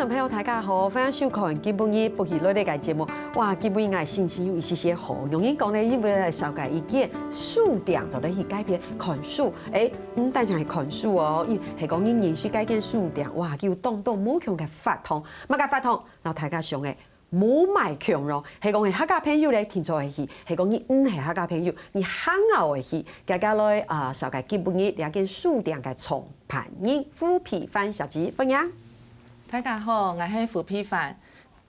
眾朋友大家好，歡迎收看今晡日福喜內的個節目。哇，今晡日我心情有一些好，容易講呢，因為來紹介一件書店，就嚟去改變看書。大家係看書哦，係講你認識改變書店，哇，叫動動冇強嘅發通，乜嘅發通，然後大家想嘅。冇賣強咯，係講係客家朋友咧，聽錯係去，係講你唔係客家朋友，你肯牛係去，大家來紹介今晡日兩間書店嘅創辦人胡皮帆小姐，歡迎。大家好，我係胡皮帆，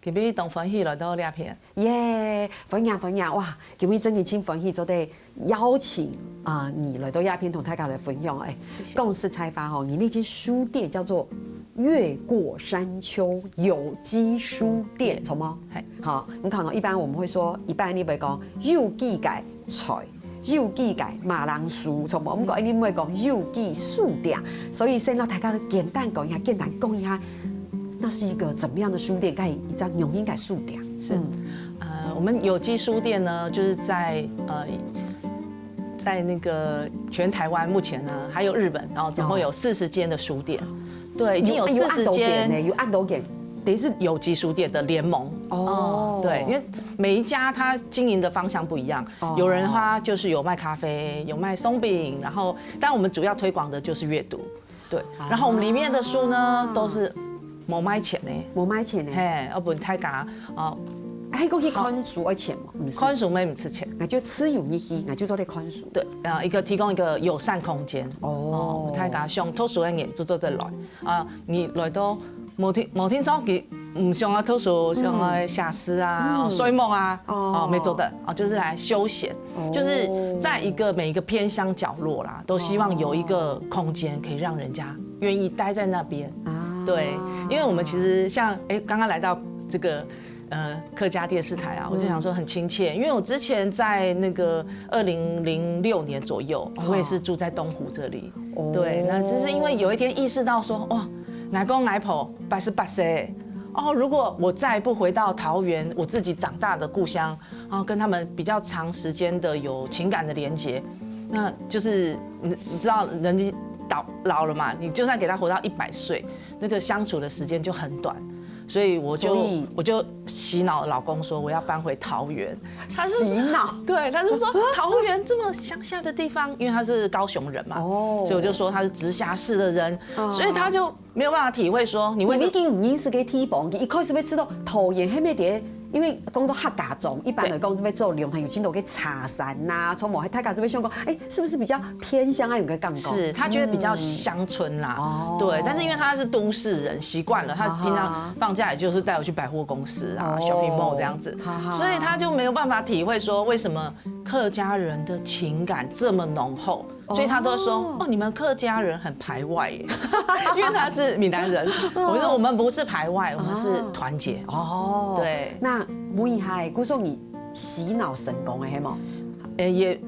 今晡日同歡喜來到呢片。耶，歡迎，哇！今晡真係真歡喜，做得邀請你來到呢片同大家來分享。公司採訪吼，你那間書店叫做越過山丘有機書店，錯嗎？好，你看到一般我們會說，一般你會講有機嘅菜，有機嘅馬蘭書，錯嗎？我們講你唔會講有機書店，所以先讓大家簡單講一下，那是一個怎麼樣的書店？該一張容易改書店是，我們有機書店呢，就是在那個全台灣目前呢，還有日本，然後總共有40間的書店，對，已經有40間，有按多間，等於是有機書店的聯盟哦，對，因為每一家它經營的方向不一樣，有人的話就是有賣咖啡，有賣鬆餅，然後，但我們主要推廣的就是閱讀，對，然後我們裡面的書呢都是。冇買錢呢，冇買錢呢，嘿，我本太假哦，還講去看書要錢嗎？看書沒唔吃錢，我就吃有你去，我就做嚟看書。對，一個提供一個友善空間。哦，太假上圖書嘅人就做得來你來到冇聽說佢唔上啊圖書，上來寫詩啊、睡夢啊，沒做的就是來休閒，就是在每一個偏鄉角落啦，都希望有一個空間可以讓人家願意待在那邊。對，因為我們其實像剛剛來到這個客家電視台啊，我就想說很親切，因為我之前在那個2006年左右，我也是住在東湖這裡。對，那只是因為有一天意識到說，哇，奶公奶婆88歲哦，如果我再不回到桃園，我自己長大的故鄉，然後跟他們比較長時間的有情感的連結，那就是你知道人家老了嘛，你就算給他活到100歲，那個相處的時間就很短，所以我就洗腦老公說我要搬回桃園。他是洗腦，對，他是說桃園這麼鄉下的地方，因為他是高雄人嘛，所以我就說他是直轄市的人，所以他就沒有辦法體會說你為什麼。你已經是個地方，一開始要知道桃園係咩嘢。因為講到客家種，一般來講，這邊只有龍潭有青島給茶山吶，從某還太家這邊想講，是不是比較偏鄉啊？有個港口，是他覺得比較鄉村啦，對，但是因為他是都市人，習慣了，他平常放假也就是帶我去百貨公司啊、shopping mall 這樣子，所以他就沒有辦法體會說為什麼客家人的情感這麼濃厚。所以他都說你們客家人很排外耶，因為他是閩南人。我說我們不是排外，我們是團結。哦，對。那厲害，姑說你洗腦成功哎，嗎？也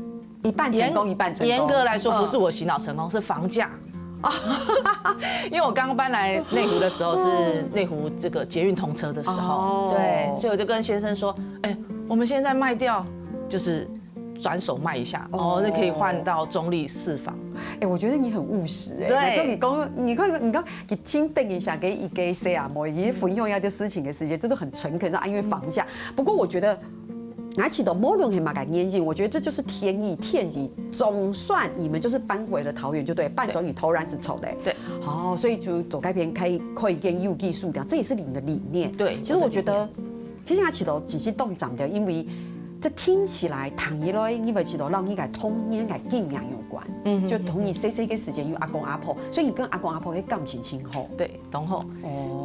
一半成功，一半成功。嚴格來說，不是我洗腦成功，是房價。因為我剛搬來內湖的時候是內湖這個捷運通車的時候，對，所以我就跟先生說，我們現在賣掉就是。轉手賣一下那可以換到中壢4房。我覺得你很務實哎。對，所以你剛給清定一下，給誰啊？某一分享一下事情的時間，真的很誠懇，因為房價。不過我覺得，拿起的某種很蠻感念性，我覺得這就是天意。總算你們就是搬回了桃園，就對，搬走你頭然是醜的。對，所以就走改編開一間有機書店，這也是你的理念。對，其實我覺得，其實拿起的只是動長的，因為。這聽起來，談起來，因為知道讓你嘅童年嘅經驗有關，就同你細細嘅時間有阿公阿婆，所以你跟阿公阿婆嘅感情親厚，對，濃厚。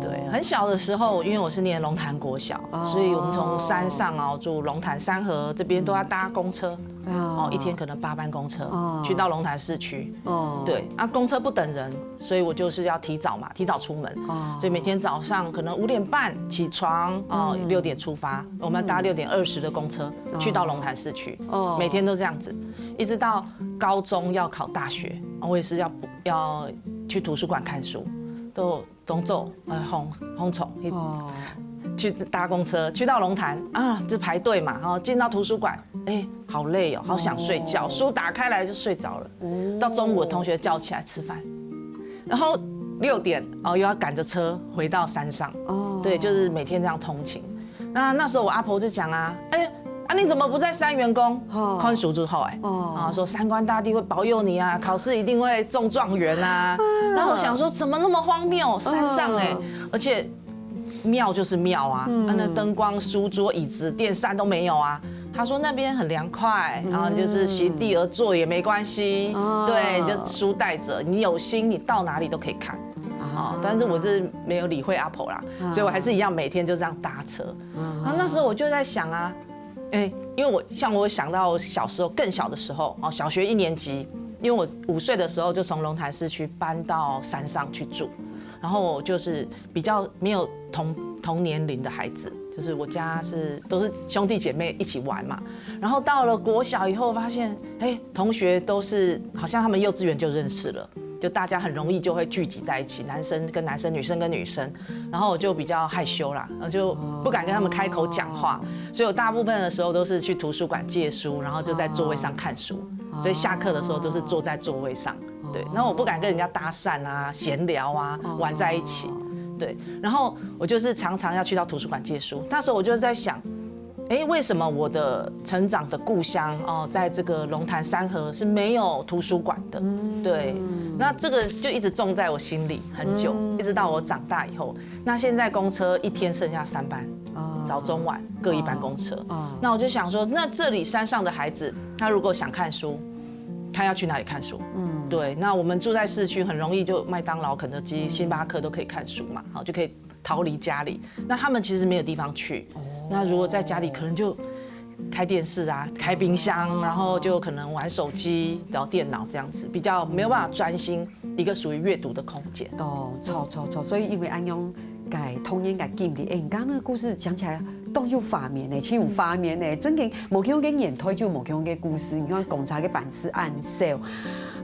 對，很小的時候，因為我是念龍潭國小，所以我們從山上住龍潭三和這邊都要搭公車，一天可能8班公車去到龍潭市區。對，公車不等人，所以我就是要提早出門，所以每天早上可能5點半起床，6點出發，我們要搭6點20的公車。去到龍潭市區，每天都這樣子，一直到高中要考大學，我也是要去圖書館看書，都東走紅蟲，去搭公車去到龍潭就排隊嘛，然後進到圖書館，好累哦，好想睡覺，書打開來就睡着了，到中午的同學叫起來吃飯，然後6點又要趕着車回到山上。哦，對，就是每天這樣通勤。那時候我阿婆就講啊，你怎麼不在山員工？看書之後說三官大帝會保佑你啊，考試一定會中狀元啊。然後我想說怎麼那麼荒謬？山上而且廟就是廟啊，那燈光、書桌、椅子、電扇都沒有啊。他說那邊很涼快，然後就是席地而坐也沒關係，對，就書帶着，你有心你到哪裡都可以看。但是我是沒有理會阿婆啦，所以我還是一樣每天就這樣搭車。然後那時候我就在想啊，因為我想到小時候更小的時候，小學1年級，因為我5歲的時候就從龍潭市區搬到山上去住，然後我就是比較沒有同年齡的孩子。就是我家都是兄弟姐妹一起玩嘛，然後到了國小以後發現，同學都是好像他們幼稚園就認識了，就大家很容易就會聚集在一起，男生跟男生，女生跟女生，然後我就比較害羞啦，就不敢跟他們開口講話，所以我大部分的時候都是去圖書館借書，然後就在座位上看書，所以下課的時候都是坐在座位上，對，然後我不敢跟人家搭訕啊、閒聊啊、玩在一起。對，然後我就是常常要去到圖書館借書。那時候我就在想，為什麼我的成長的故鄉在這個龍潭三和是沒有圖書館的？對，那這個就一直種在我心裡很久，一直到我長大以後。那現在公車一天剩下3班，早中晚各1班公車。那我就想說，那這裡山上的孩子，他如果想看書，他要去哪裡看書？對，那我們住在市區，很容易就麥當勞、肯德基、星巴克都可以看書嘛，好就可以逃離家裡。那他們其實沒有地方去，那如果在家裡可能就開電視啊、開冰箱，然後就可能玩手機、聊電腦這樣子，比較沒有辦法專心一個屬於閱讀的空間。錯，所以因為安用改童年改經歷，你剛剛那個故事講起來。都有畫面呢，其實有畫面呢，真嘅冇去用嘅演推就冇去用嘅故事，你看公差嘅版次按 sale，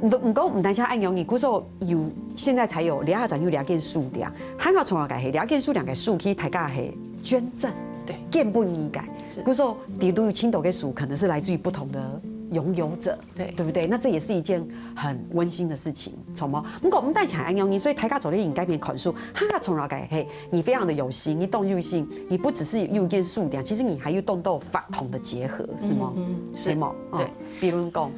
唔過唔單止按用，你故說有現在才有2站有2件數量，香港從來係2件數量嘅數去大家係捐贈，對，見不一改，故說啲都有青島嘅數可能是來自於不同的擁有者，對不對？那這也是一件很溫馨的事情，從麼？不過我們帶起來安用你，所以大家做咧應該變款數，他個從來改嘿，你非常的有心，你動入心，你不只是有一件數量，其實你還有動到法同的結合，是嗎？是嗎？對，比如講。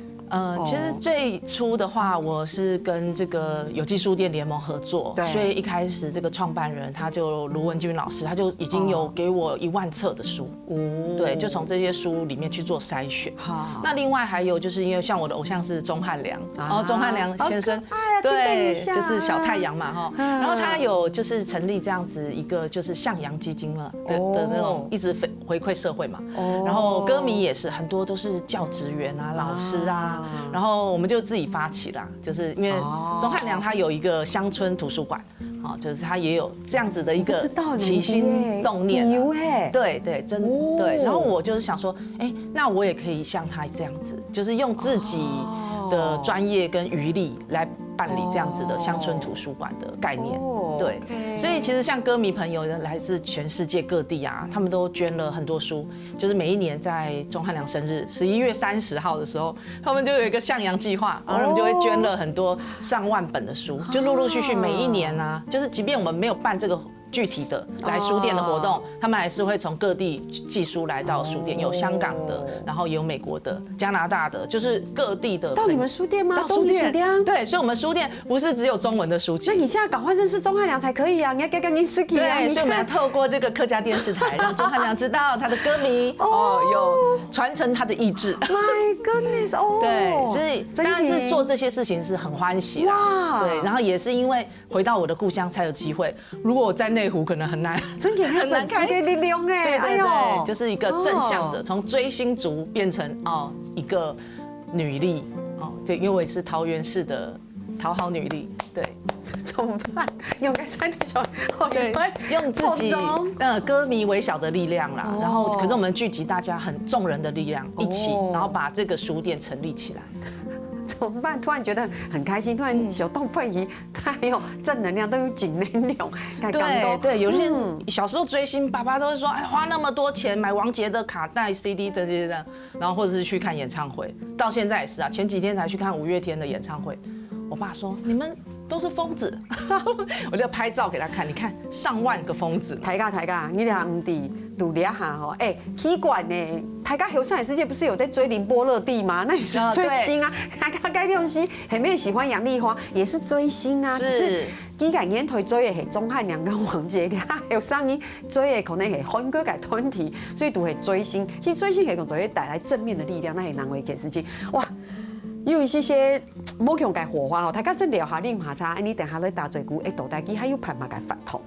其實最初的話，我是跟這個有機書店聯盟合作，所以一開始這個創辦人他就盧文君老師，他就已經有給我1萬冊的書，對，就從這些書裡面去做篩選。那另外還有就是因為像我的偶像是鐘漢良，然後鐘漢良先生，對，就是小太陽嘛哈，然後他有就是成立這樣子一個就是向陽基金嘛的那種一直回饋社會嘛，然後歌迷也是很多都是教職員啊、老師啊。然後我們就自己發起啦，就是因為鐘漢良他有一個鄉村圖書館，就是他也有這樣子的一個起心動念，對，真對。然後我就是想說，那我也可以像他這樣子，就是用自己的專業跟餘力來辦理這樣子的鄉村圖書館的概念，對。所以其實像歌迷朋友來自全世界各地啊，他們都捐了很多書，就是每一年在鐘漢良生日11月30號的時候，他們就有一個向陽計劃，然後他們就會捐了很多上萬本的書，就陸陸續續每一年啊，就是即便我們沒有辦這個具體的來書店的活動，他們還是會從各地寄書來到書店，有香港的，然後也有美國的、加拿大的，就是各地的。到你們書店嗎？到書店。對，所以我們書店不是只有中文的書籍。那你現在趕快認識鐘漢良才可以啊！你要跟你識啊！對，所以我們要透過這個客家電視台，讓鐘漢良知道他的歌迷有傳承他的意志。My goodness！ 哦，對，所以當然是做這些事情是很歡喜啦。對，然後也是因為回到我的故鄉才有機會。如果我在內湖可能很難開給力量哎！哎呦，就是一個正向的，從追星族變成一個女力對，因為我也是桃園市的討好女力，對，怎麼辦？用個三對手，對，用自己歌迷微小的力量啦，然後可是我們聚集大家很眾人的力量一起，然後把這個書店成立起來。怎麼辦？突然覺得很開心，突然小動會議，它還有正能量，都有正能量。對，有些人小時候追星，爸爸都會說，哎，花那麼多錢買王傑的卡帶、CD 這些的，然後或者是去看演唱會。到現在也是啊，前幾天才去看5月天的演唱會。我爸說，你們都是瘋子，我就拍照給他看，你看上萬個瘋子。大家，你倆唔滴讀了下吼，哎，奇怪呢，大家後上海世界不是有在追凌波樂蒂嗎？那也是追星啊。大家該練習，很沒有喜歡楊麗花，也是追星啊。是。幾個年頭追的係鐘漢良跟王傑良，後上年追的可能係韓國嘅團體，所以都係追星。其實追星係講就會帶來正面的力量，那係難為嘅事情。哇！有一些冇強嘅火花哦，大家先聊下你唔下差，你等下咧打嘴鼓，一道大機還有排嘛嘅發通。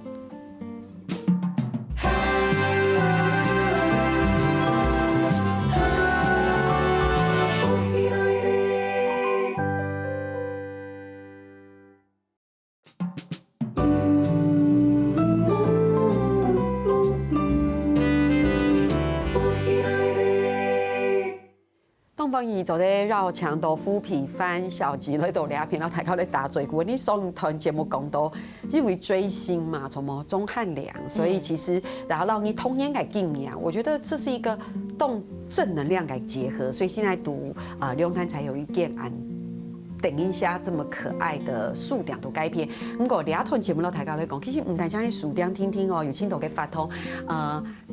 東方姨就咧繞牆到虎皮番小吉咧度聊片，然後大家咧打嘴鼓。你上堂節目講到，因為追星嘛，什麼鐘漢良，所以其實然後讓你童年嘅經驗，我覺得這是一個動正能量嘅結合。所以現在讀龍潭才有一件案。等一下，這麼可愛的樹點都改編。不過兩堂節目咧，大家咧講，其實唔單止喺樹點聽聽哦，有青島嘅發通，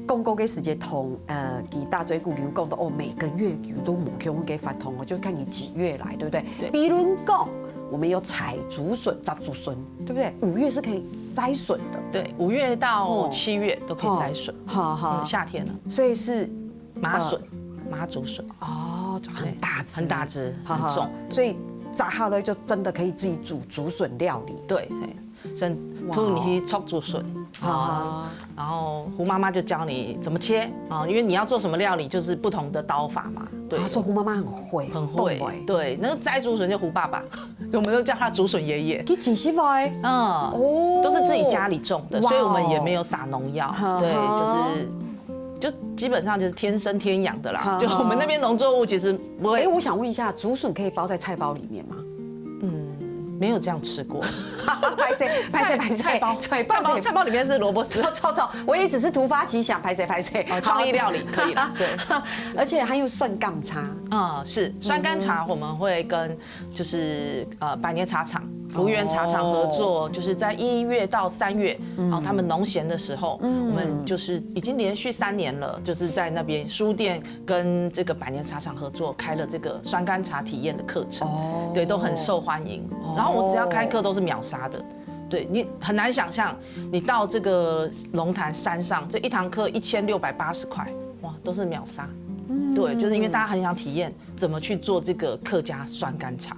公告嘅時間同給大嘴鼓有講到哦，每個月有都目標給發通，我就看你幾月來，對不對？對。比如講，我們有採竹筍、摘竹筍，對不對？5月是可以摘筍的。對，5月到7月都可以摘筍。好，夏天了，所以是麻筍、麻竹筍。哦，很大隻，很大隻，很重，所以。炸好了就真的可以自己煮竹筍料理。對，先吐你去焯竹筍，然後胡媽媽就教你怎麼切啊，因為你要做什麼料理就是不同的刀法嘛。對，他說胡媽媽很會，很會。對，那個摘竹筍就胡爸爸，我們都叫他竹筍爺爺。你幾媳婦哎？都是自己家裡種的，所以我們也沒有撒農藥。對，就基本上就是天生天養的啦，就我們那邊農作物其實不會。我想問一下，竹筍可以包在菜包裡面嗎？沒有這樣吃過。菜包裡面是蘿蔔絲。操！我也只是突發奇想，拍謝。創意料理可以了。對，而且還有酸甘茶。是酸甘茶，我們會跟就是百年茶廠、福源茶廠合作，就是在1月到3月，然後他們農閒的時候，我們就是已經連續3年了，就是在那邊書店跟這個百年茶廠合作，開了這個酸甘茶體驗的課程，對，都很受歡迎。然後我只要開課都是秒殺的，對，你很難想象，你到這個龍潭山上，這一堂課1680塊，哇，都是秒殺。對，就是因為大家很想體驗怎麼去做這個客家酸甘茶，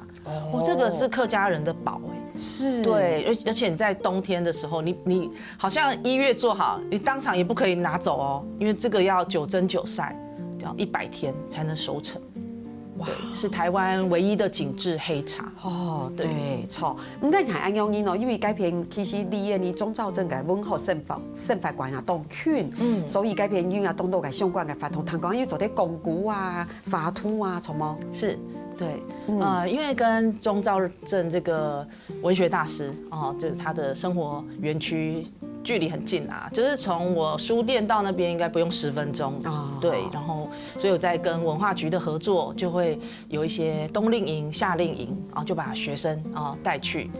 這個是客家人的寶哎，是，對，而且你在冬天的時候，你好像1月做好，你當場也不可以拿走哦，因為這個要9蒸9曬，要100天才能收成。對，是台灣唯一的景緻黑茶。哦，對，錯。唔該，係安樣嘢咯，因為改編其實你中兆鎮嘅文學生發館啊，當圈，所以改編因為當到嘅相關嘅法通，談講要做啲講古啊、法圖啊，什麼？是，對，因為跟中兆鎮這個文學大師哦，就是他的生活園區。距離很近啊，就是從我書店到那邊應該不用10分鐘。對，然後所以我在跟文化局的合作，就會有一些冬令營、夏令營，然後就把學生啊帶去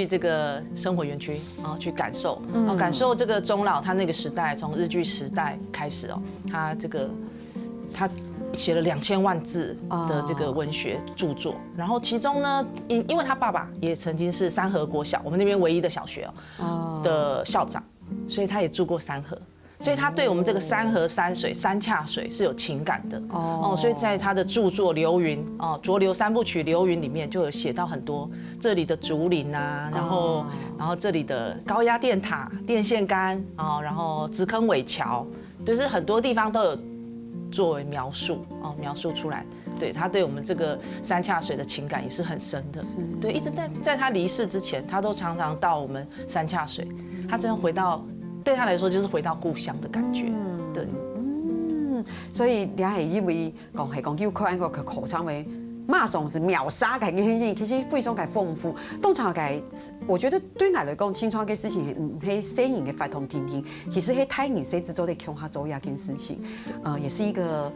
這個生活園區，然後去感受，感受這個鍾老他那個時代，從日據時代開始哦，他寫了2000萬字的這個文學著作，然後其中呢，因為他爸爸也曾經是三和國小，我們那邊唯一的小學的校長，所以他也住過三和，所以他對我們這個三和山水、三洽水是有情感的哦，所以在他的著作《流雲》哦，《濁流3部曲》《流雲》裡面就有寫到很多這裡的竹林啊，然後這裡的高壓電塔、電線桿啊，然後直坑尾橋，就是很多地方都有作為描述哦，描述出來。對，他對我們這個三洽水的情感也是很深的。對，一直在他離世之前，他都常常到我們三洽水，他真的回到，對他來說就是回到故鄉的感覺。對，所以你係因為講叫看個口腔為馬上是秒殺嘅嘢，其實非常嘅豐富。當場嘅，我覺得對我來講，青創嘅事情係寫人嘅發通聽聽，其實係睇你誰製作的強下做一件事情，也是一個。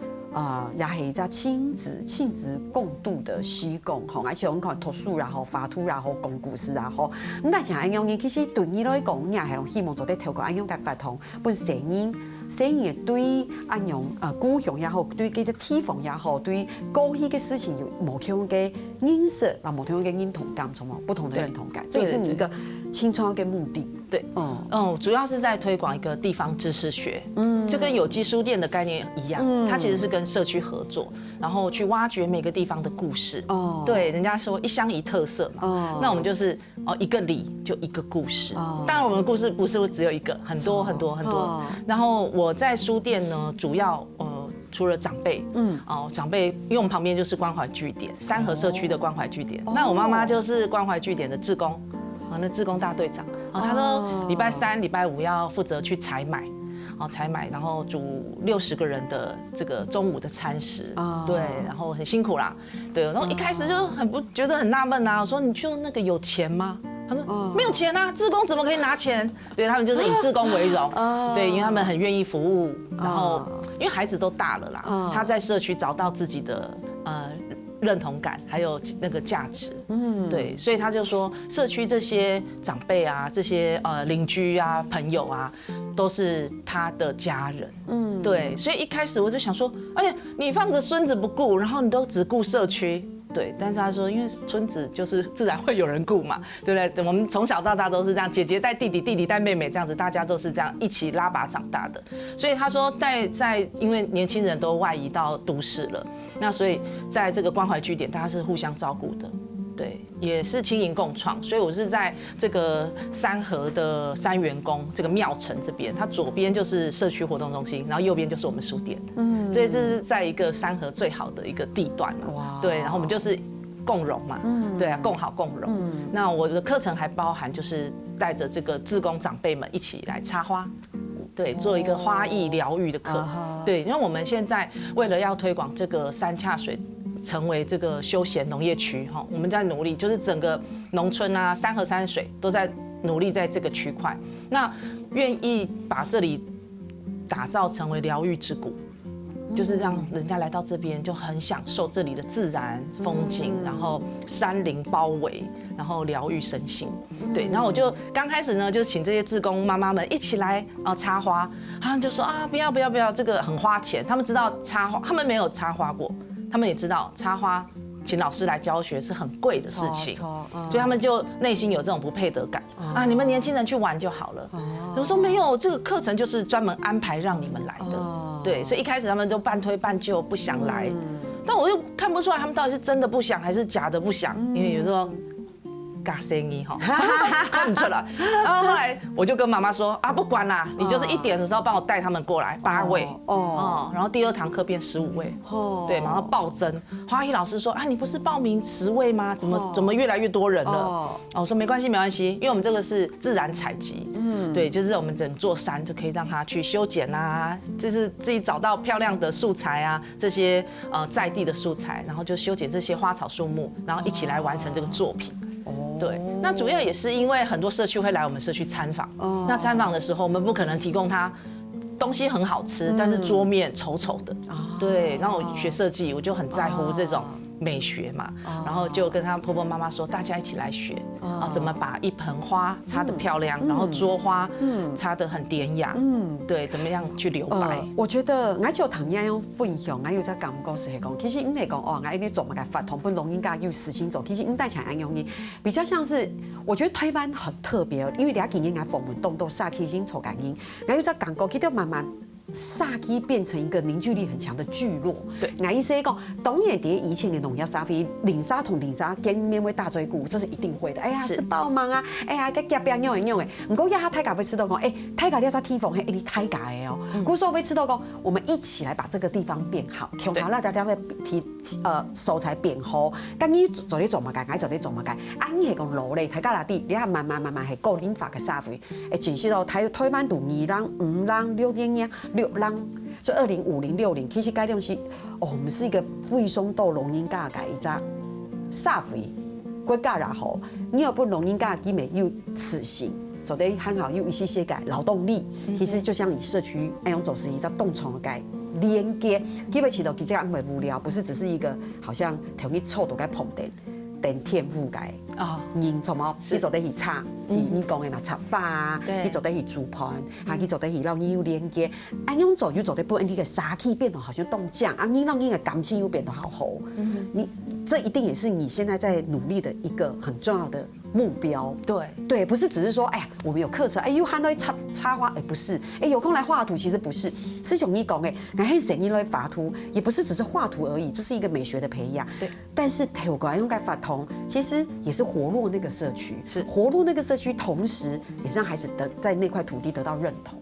也是一個親子共度的時光吼，而且我們看圖書也好，畫圖也好，講故事也好，但是安樣呢，其實對你來講，也係希望做啲透過安樣嘅法通，本生意對安樣故鄉也好，對嗰個地方也好，對過去嘅事情有無同嘅認識，啊無同嘅認同感，什麼不同的認同感，這也是你一個青創嘅目的。對，主要是在推廣一個地方知識學，就跟有機書店的概念一樣，它其實是跟社區合作，然後去挖掘每個地方的故事。對，人家說一鄉一特色嘛，那我們就是一個里就一個故事。當然我們的故事不是只有一個，很多很多很多。然後我在書店呢，主要除了長輩，長輩，因為我們旁邊就是關懷據點，三和社區的關懷據點。那我媽媽就是關懷據點的志工，那志工大隊長。他說禮拜3、禮拜5要負責去採買，然後煮60個人的這個中午的餐食，對，然後很辛苦啦，對，然後一開始就覺得很納悶啊，我說你去那個有錢嗎？他說沒有錢啊，志工怎麼可以拿錢？對，他們就是以志工為榮，對，因為他們很願意服務，然後因為孩子都大了啦，他在社區找到自己的認同感，還有那個價值，對，所以他就說，社區這些長輩啊，這些鄰居啊、朋友啊，都是他的家人，對，所以一開始我就想說，哎，你放着孫子不顧，然後你都只顧社區。對，但是他說，因為孫子就是自然會有人顧嘛，對不對？我們從小到大都是這樣，姐姐帶弟弟，弟弟帶妹妹，這樣子，大家都是這樣一起拉拔長大的。所以他說，因為年輕人都外移到都市了，那所以在這個關懷據點，大家是互相照顧的。對，也是青銀共創，所以我是在這個三和的三元宮這個廟埕這邊，它左邊就是社區活動中心，然後右邊就是我們書店，所以這是在一個三和最好的一個地段嘛，對，然後我們就是共融嘛，對啊，共好共融。那我的課程還包含就是帶着這個志工長輩們一起來插花。對，做一個花藝療癒的課，對，因為我們現在為了要推廣這個三洽水成為這個休閒農業區，哈，我們在努力，就是整個農村啊，三和三水都在努力在這個區塊，那願意把這裡打造成為療癒之谷，就是讓人家來到這邊就很享受這裡的自然風景，然後山林包圍，然後療癒身心。對，然後我就剛開始呢，就請這些志工媽媽們一起來插花，他們就說啊，不要，這個很花錢。他們知道插花，他們沒有插花過，他們也知道插花，請老師來教學是很貴的事情，所以他們就內心有這種不配得感啊。你們年輕人去玩就好了。我說沒有，這個課程就是專門安排讓你們來的。對，所以一開始他們都半推半就不想來，但我又看不出來他們到底是真的不想還是假的不想，因為有時候嘎聲音哈，看不出來。然後後來我就跟媽媽說啊，不管啦，你就是1點的時候幫我帶他們過來8位然後第2堂課變15位對，然後暴增。花藝老師說啊，你不是報名10位嗎？怎麼越來越多人了？我說沒關係，因為我們這個是自然採集，對，就是我們整座山就可以讓他去修剪啊，就是自己找到漂亮的素材啊，這些在地的素材，然後就修剪這些花草樹木，然後一起來完成這個作品。對，那主要也是因為很多社區會來我們社區參訪，那參訪的時候我們不可能提供他東西很好吃，但是桌面醜醜的。對，然後我學設計，我就很在乎這種美學嘛，然後就跟他婆婆媽媽說，大家一起來學怎麼把一盆花插得漂亮，然後桌花插得很典雅，對，怎麼樣去留白。我覺得我就同樣樣分享，我有在感覺是講，其實我來講我一做嘛個法通本農業家有事情做，其實我帶起來樣樣比較像是，我覺得台灣很特別，因為兩幾年來訪問東都沙溪已經抽感應，我有在感覺，其實慢慢。沙溪變成一個凝聚力很強的聚落。對，我意思講，當然在以前的農業社會，林沙同林沙見面會打嘴鼓，這是一定會的。哎呀，是爆忙啊！哎呀，個夾邊樣樣的。不過呀，大家會吃到講，哎，大家你要提防，哎，你大家的哦。故說會吃到講，我們一起來把這個地方變好，從好啦，大家會素材變好。咁你做你做嘛該，做你做嘛該。啊，你係講努力，大家啦啲，你係慢慢係個人化嘅社會。誒，真是到台灣度2人、5人、6人。6人，就2050、60，其實概念是，我們是一個非常多農業家嘅一個社會國家也好，你要不農業家佢咪有磁性，做得很好，有一些嘅勞動力，其實就像你社區那樣做是一個動創嘅連接，基本起都比較不會無聊，不是只是一個好像同一臭都該碰電天賦該啊，人從麼？你做得去插，你講的那插花啊，你做得去煮盤，啊，你做得去讓你有連接，安樣做又做得不，你的殺氣變得好像凍醬啊，你讓你的感情又變得好厚，你這一定也是你現在在努力的一個很重要的目標。對，不是只是說，哎呀，我們有課程，哎，又看到插花，哎，不是，哎，有空來畫圖，其實不是，是像你講的，那很神你來畫圖，也不是只是畫圖而已，這是一個美學的培養。對，但是透過用該畫圖，其實也是活絡那個社區，是活絡那個社區，同時也讓孩子在那塊土地得到認同。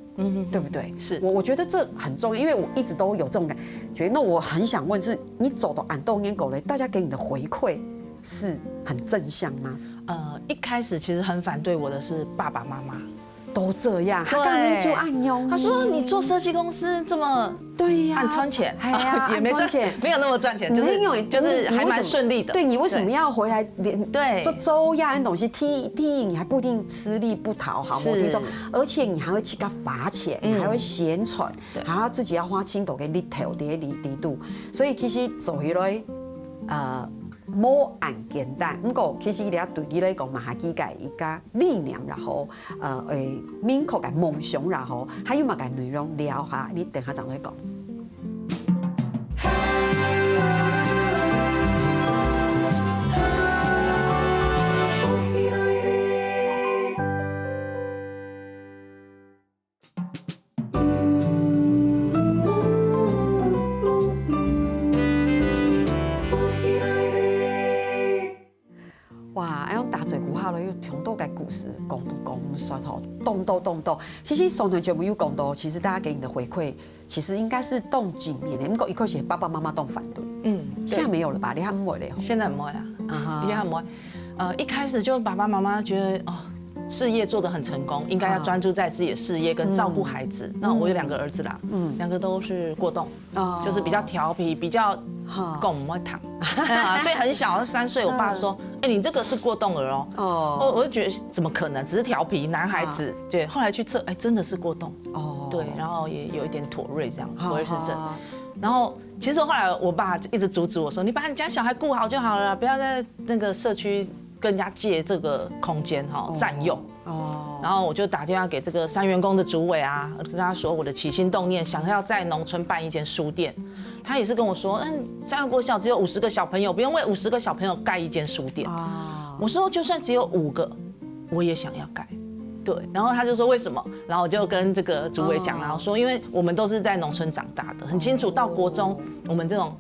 對不對？是我覺得這很重要，因為我一直都有這種感覺。那我很想問，是你走到安東煙狗嘞，大家給你的回饋是很正向嗎？一開始其實很反對我的是爸爸媽媽。都這樣，他剛研究暗用。他說：“你做設計公司這麼對呀，暗賺錢，也沒賺錢，沒有那麼賺錢，就是還蠻順利的。對，你為什麼要回來對周亞那東西？第一，你還不一定吃力不討好，而且你還會去給他罰錢，你還會嫌蠢，還要自己要花青豆給你頭的力度。所以其實走回來，冇按簡單，不過其實伊哋對伊來講嘛，係幾個一個理念，然後明確嘅夢想，然後還有嘛個內容聊下，你等下再來講。故事講算吼，動到。其實上台節目有講到，其實大家給你的回饋，其實應該是動正面的。不過一開始爸爸媽媽都反對，現在沒有了吧？你還唔會了？現在唔會啊，你還唔會。一開始就爸爸媽媽覺得事業做得很成功，應該要專注在自己的事業跟照顧孩子。那我有2個兒子啦，兩個都是過動，就是比較調皮，比較跟我們會躺，所以很小，3歲，我爸說：“哎，你這個是過動兒哦。”我就覺得怎麼可能？只是調皮，男孩子。對，後來去測，哎，真的是過動。對，然後也有一點妥瑞這樣，妥瑞氏症。然後其實後來我爸一直阻止我說：“你把你家小孩顧好就好了，不要在那個社區跟人家借這個空間佔用。”然後我就打電話給這個3員工的主委啊，跟他說我的起心動念，想要在農村辦一間書店。他也是跟我說，3個國小只有50個小朋友，不用為50個小朋友蓋一間書店。我說就算只有5個，我也想要蓋。對，然後他就說為什麼？然後我就跟這個主委講，然後說因為我們都是在農村長大的，很清楚到國中，我們這種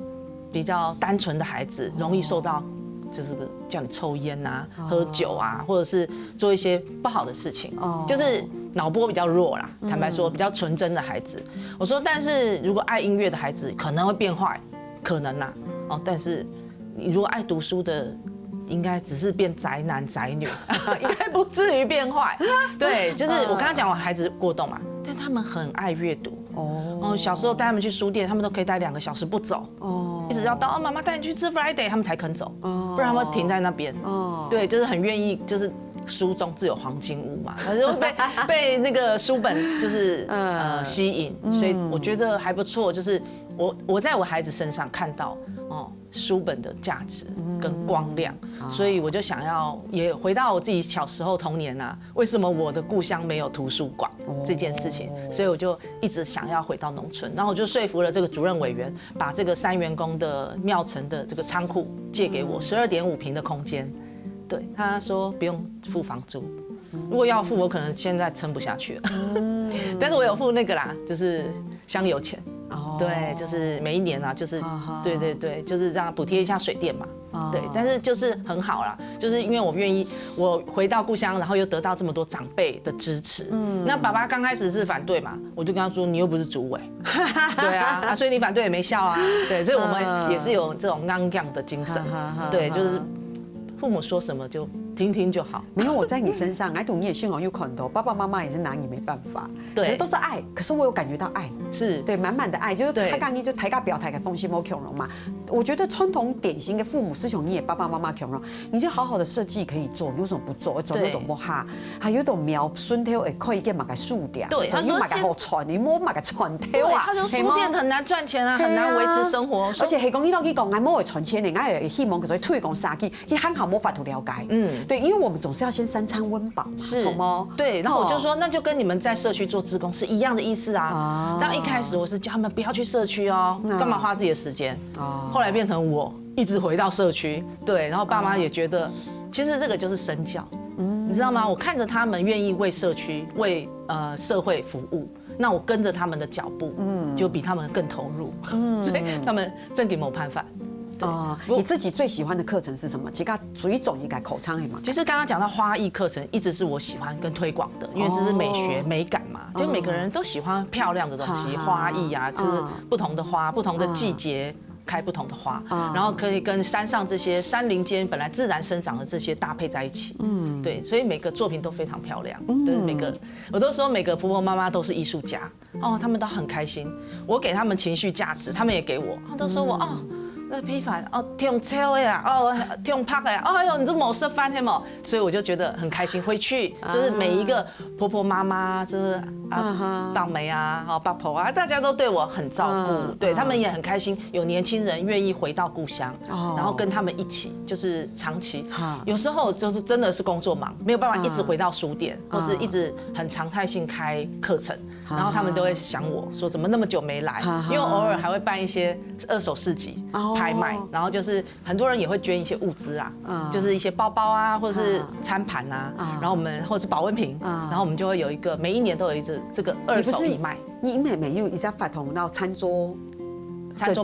比較單純的孩子容易受到。就是叫你抽菸啊、喝酒啊，或者是做一些不好的事情，就是腦波比較弱啦。坦白說，比較純真的孩子，我說，但是如果愛音樂的孩子可能會變壞，可能啦。但是你如果愛讀書的，應該只是變宅男宅女，應該不至於變壞。對，就是我剛剛講我孩子過動嘛，但他們很愛閱讀。小時候帶他們去書店，他們都可以待2個小時不走。一直要到媽媽帶你去吃 Friday， 他們才肯走，不然他們停在那邊。對，就是很願意，就是書中自有黃金屋嘛，就被那個書本就是吸引，所以我覺得還不錯。就是我在我孩子身上看到書本的價值跟光亮，所以我就想要也回到我自己小時候童年啊，為什麼我的故鄉沒有圖書館這件事情，所以我就一直想要回到農村，然後我就說服了這個主任委員，把這個3員工的廟埕的這個倉庫借給我12.5坪的空間，對，他說不用付房租，如果要付我可能現在撐不下去了，但是我有付那個啦，就是香油錢。對，就是每一年啊，就是對，就是這樣補貼一下水電嘛。對，但是就是很好啦，就是因為我願意，我回到故鄉，然後又得到這麼多長輩的支持。那爸爸剛開始是反對嘛，我就跟他說，你又不是主委，對啊，所以你反對也沒效啊。對，所以我們也是有這種剛強的精神。對，就是父母說什麼就聽聽就好。沒有我在你身上，愛讀你也幸好有很多，爸爸媽媽也是拿你沒辦法。對，都是愛，可是我有感覺到愛，是對滿滿的愛，就是他剛你就抬個表抬個風心莫強容嘛。我覺得傳統典型的父母師兄你也爸爸媽媽強容，你就好好的設計可以做，你為什麼不做？做那種莫哈，還有種苗孫條會可以給買個樹點，對，他說買個好傳，你莫買個傳條啊。他說書店很難賺錢啊，很難維持生活，而且係講你老去講，俺莫會存錢的，俺也希望佢推廣殺去，去很好沒法度了解。對，因為我們總是要先三餐溫飽嘛，是嗎？對，然後我就說，那就跟你們在社區做志工是一樣的意思啊。但一開始我是叫他們不要去社區哦，幹嘛花自己的時間？後來變成我一直回到社區，對，然後爸媽也覺得，其實這個就是身教，你知道嗎？我看着他們願意為社區、為社會服務，那我跟着他們的腳步，就比他們更投入，所以他們正給某判法。你自己最喜歡的課程是什麼？其實水總應該口腔嘛。其實剛剛講到花藝課程，一直是我喜歡跟推廣的，因為這是美學美感嘛，就每個人都喜歡漂亮的東西，花藝啊，就是不同的花，不同的季節開不同的花，然後可以跟山上這些山林間本來自然生長的這些搭配在一起。對，所以每個作品都非常漂亮。就是每個，我都說每個婆婆媽媽都是藝術家哦，他們都很開心。我給他們情緒價值，他們也給我，他都說我哦。那批發哦，挺抽的呀，哦，挺拍的呀，哦喲，你這冇食飯嘿冇，所以我就覺得很開心。回去就是每一個婆婆媽媽，就是大梅啊，哦，八婆啊，大家都對我很照顧，對他們也很開心。有年輕人願意回到故鄉，然後跟他們一起，就是長期。有時候就是真的是工作忙，沒有辦法一直回到書店，或是一直很常態性開課程，然後他們都會想我說怎麼那麼久沒來，因為偶爾還會辦一些二手市集。拍賣，然後就是很多人也會捐一些物資啊，就是一些包包啊，或者是餐盤啊，然後我們或者是保溫瓶，然後我們就會有一個每一年都有一個這個二手義賣。你每有一家發通到餐桌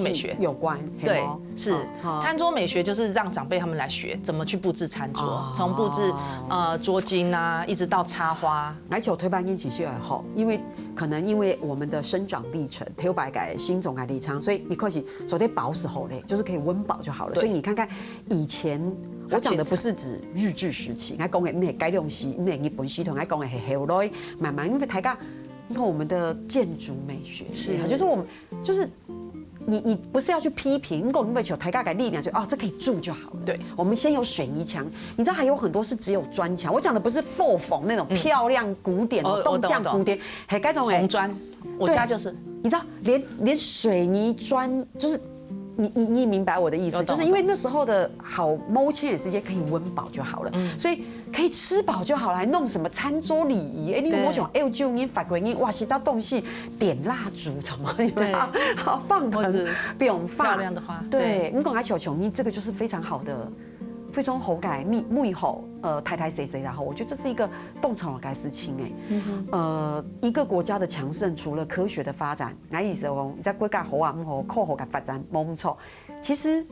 美學有關，對，是餐桌美學就是讓長輩他們來學怎麼去布置餐桌，從布置桌巾啊，一直到插花。而且我推辦因其實也好，因為我們的生長歷程，頭擺改新種改立昌，所以一開始走得飽時候嘞，就是可以溫飽就好了。所以你看看以前，我講的不是指日治時期，我講的那改良時，那日本系統，我講的是後來慢慢因為大家，你看我們的建築美學是，就是我們就是。你不是要去批評，你講你為求台大改力量，就這可以住就好了。對，我們先有水泥牆，你知道還有很多是只有磚牆。我講的不是覆縫那種漂亮古典動匠古典，還該種紅磚。我家就是，你知道連水泥磚就是。你明白我的意思，就是因為那時候的好某些時間可以溫飽就好了，所以可以吃飽就好了，還弄什麼餐桌禮儀？你我想，9年法國人哇，洗到東西點蠟燭什麼，對，好棒的，不用放漂亮的花。對，你講阿小瓊，你這個就是非常好的。非常好改木好，太誰然後，我覺得這是一個動潮的改事情哎，一個國家的強盛，除了科學的發展，俺意思講，在國家好啊，靠好的發展沒錯，其實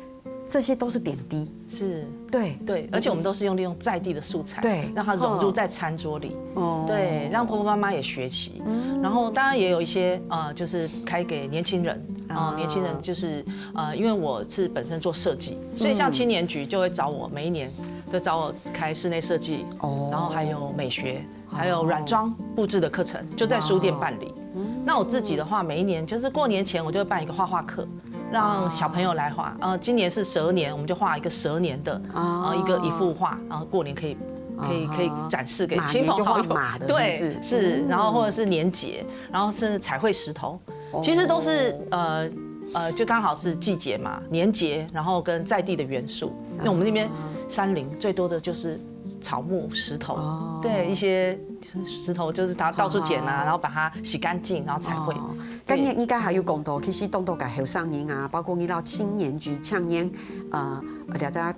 這些都是點滴，是對，而且我們都是利用在地的素材，對，讓它融入在餐桌裡，對，讓婆婆媽媽也學習，然後當然也有一些就是開給年輕人。年輕人就是因為我是本身做設計，所以像青年局就會找我，每一年都找我開室內設計，然後還有美學，還有軟裝布置的課程，就在書店辦理。那我自己的話，每一年就是過年前，我就會辦一個畫畫課，讓小朋友來畫。今年是蛇年，我們就畫一個蛇年的一幅畫，然後過年可以展示給親朋好友。對，是，然後或者是年節，然後是彩繪石頭。其實都是就剛好是季節嘛，年節，然後跟在地的元素。那我們那邊山林最多的就是草木、石頭，對，一些石頭就是它到處撿啊，然後把它洗乾淨，然後彩繪。今年應該還有講到，其實東都嘅後生人啊，包括你到青年局、青年了解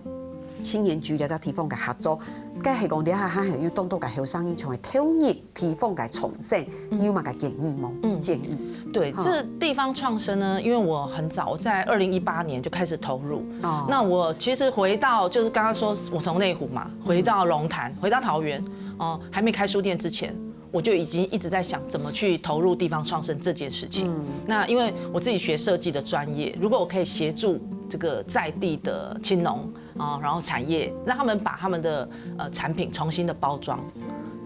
青年局了解地方嘅合作。該係講，底下還係要東都嘅後生人從投入地方嘅重生，你有乜嘅建議嗎？建議。對，這地方創生呢，因為我很早，我在2018年就開始投入。那我其實回到就是剛剛說，我從內湖嘛，回到龍潭，回到桃園，還沒開書店之前，我就已經一直在想怎麼去投入地方創生這件事情。那因為我自己學設計的專業，如果我可以協助這個在地的青農啊，然後產業讓他們把他們的產品重新的包裝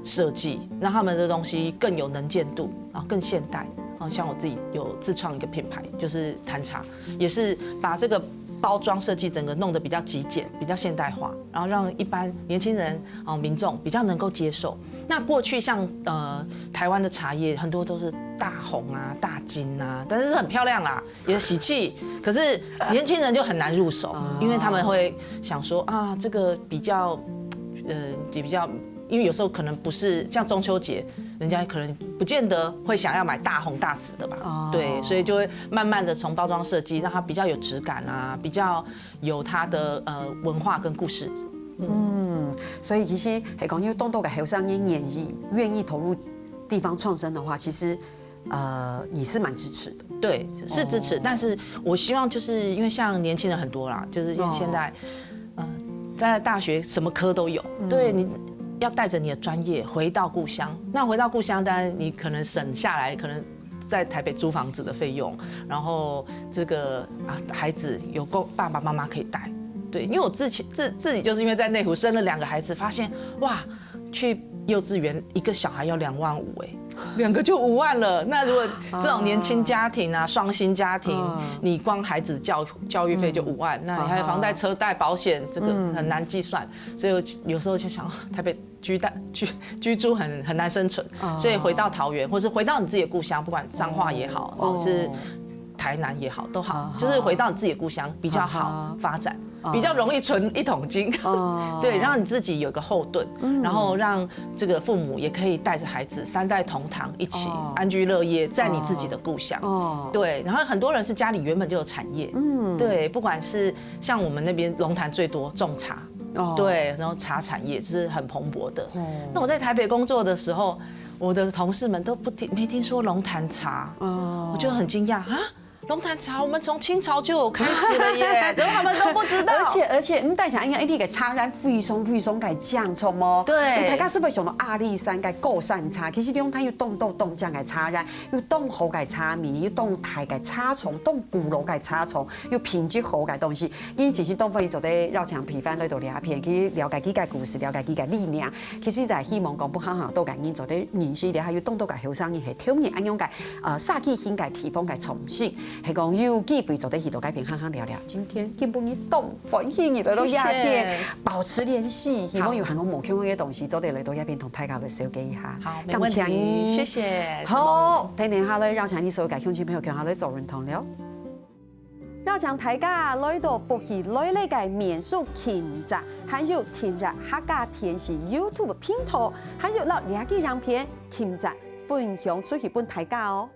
設計，讓他們的東西更有能見度，然後更現代。像我自己有自創一個品牌，就是壇茶，也是把這個包裝設計整個弄得比較極簡、比較現代化，然後讓一般年輕人民眾比較能夠接受。那過去像台灣的茶葉很多都是大紅啊、大金啊，但是很漂亮啦，也喜氣。可是年輕人就很難入手，因為他們會想說啊，這個比較也比较，因為有時候可能不是像中秋節。人家可能不見得會想要買大紅大紫的吧，對，所以就會慢慢的從包裝設計讓它比較有質感啊，比較有它的文化跟故事。所以其實係講要多多嘅後生人願意投入地方創生的話，其實你是蠻支持的。對，是支持，但是我希望就是因為像年輕人很多啦，就是因為現在在大學什麼科都有，對你。要帶着你的專業回到故鄉，那回到故鄉，當然你可能省下來，可能在台北租房子的費用，然後這個孩子有爸爸媽媽可以帶，對，因為我自己就是因為在內湖生了2個孩子，發現哇，去幼稚園一個小孩要2萬5哎，2個就5萬了。那如果這種年輕家庭啊，雙薪家庭，你光孩子教育費就5萬，那你還有房貸、車貸、保險，這個很難計算。所以我有時候就想，台北居住很難生存，所以回到桃園，或是回到你自己的故鄉，不管彰化也好，或是台南也好，都好，就是回到你自己的故鄉比較好發展。比較容易存1桶金，對，讓你自己有個後盾，然後讓這個父母也可以帶着孩子3代同堂，一起安居樂業，在你自己的故鄉，對。然後很多人是家裡原本就有產業，對，不管是像我們那邊龍潭最多種茶，對，然後茶產業就是很蓬勃的。那我在台北工作的時候，我的同事們都沒聽說龍潭茶，我就很驚訝啊。龍潭茶，我們從清朝就有開始了耶，怎麼他們都不知道？而且，大家應該一定給茶染非常給醬蔥哦。對，大家是不是想到阿里山給高山茶？其實龍潭有凍醬給茶染，有凍好給茶米，有凍台給茶蟲，凍古樓給茶蟲，有品質好嘅東西。因其實東方做啲繞牆批發嚟到兩片，去了解幾個故事，了解幾個理念。其實就係希望講不好都嘅因做啲認識了，還有凍嘅後生人係挑戰安樣嘅殺氣興嘅地方嘅重新。係講有機會做啲許多改變，好好聊聊。今天根本你懂歡迎你來到鴉片，保持聯繫。希望有很多無共嘅東西，做啲來到鴉片同大家來小結一下。好，沒問題。謝謝。好，聽聽下咧，繞牆啲所有嘅鄉親朋友，講下咧做認同了。繞牆大家來到福氣來嚟嘅民宿勤宅，還有天日客家電視 YouTube 頻道，還有老兩個樣片勤宅分享出去俾大家哦。